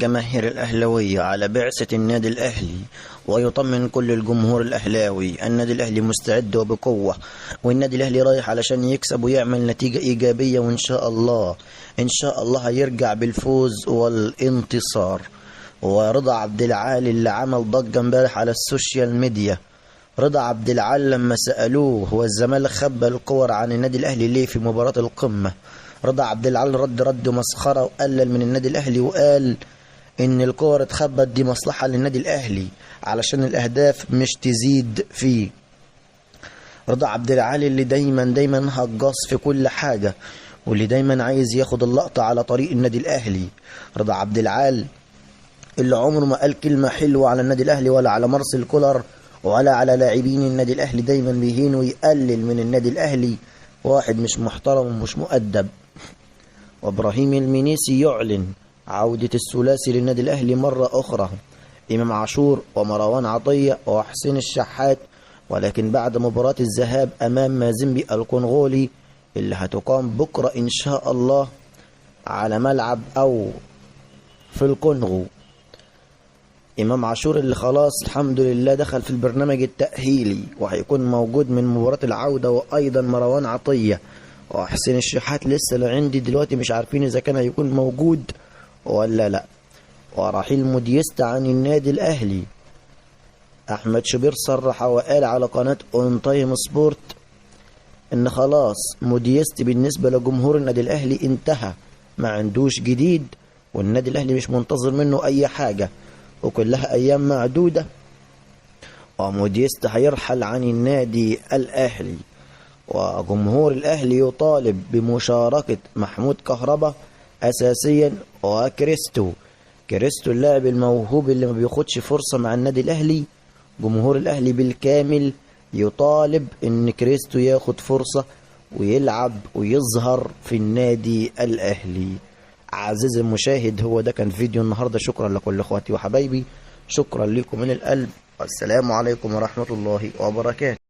جماهير الأهلاوية على بعثة النادي الأهلي، ويطمن كل الجمهور الأهلاوي النادي الأهلي مستعد وبقوة، والنادي الأهلي رايح علشان يكسب ويعمل نتيجة إيجابية، وإن شاء الله هيرجع بالفوز والانتصار. ورضا عبد العال اللي عمل ضجة امبارح على السوشيال ميديا، رضا عبد العال لما سألوه هو الزمالك خبى الكور عن النادي الأهلي ليه في مباراة القمة، رضا عبد العال رد مسخرة وقلل من النادي الأهلي وقال ان الكور اتخبت دي مصلحة للنادي الاهلي علشان الاهداف مش تزيد فيه. رضا عبد العال اللي دايما هجاص في كل حاجة، واللي دايما عايز ياخد اللقطة على طريق النادي الاهلي. رضا عبد العال اللي عمره ما قال كلمة حلوة على النادي الاهلي ولا على مارسيل كولر ولا على لاعبين النادي الاهلي، دايما بيهين ويقلل من النادي الاهلي، واحد مش محترم ومش مؤدب. وابراهيم المنيسي يعلن عودة الثلاثي للنادي الأهلي مرة أخرى، إمام عاشور ومروان عطية وحسين الشحات، ولكن بعد مباراة الذهاب أمام مازيمبي الكونغولي اللي هتقام بكرة إن شاء الله على ملعب أو في الكونغو. إمام عاشور اللي خلاص الحمد لله دخل في البرنامج التأهيلي وهيكون موجود من مباراة العودة، وأيضا مروان عطية وحسين الشحات لسه عندي دلوقتي مش عارفين إذا كان هيكون موجود ولا لا. ورحيل موديست عن النادي الاهلي، احمد شوبير صرح وقال على قناة اون تايم سبورت ان خلاص موديست بالنسبة لجمهور النادي الاهلي انتهى، ما عندوش جديد، والنادي الاهلي مش منتظر منه اي حاجة، وكلها ايام معدودة وموديست هيرحل عن النادي الاهلي. وجمهور الاهلي يطالب بمشاركة محمود كهربا اساسيا وكريستو اللاعب الموهوب اللي ما بياخدش فرصة مع النادي الاهلي. جمهور الاهلي بالكامل يطالب ان كريستو ياخد فرصة ويلعب ويظهر في النادي الاهلي. عزيزي المشاهد، هو ده كان فيديو النهاردة. شكرا لكل اخواتي وحبايبي، شكرا لكم من القلب، والسلام عليكم ورحمة الله وبركاته.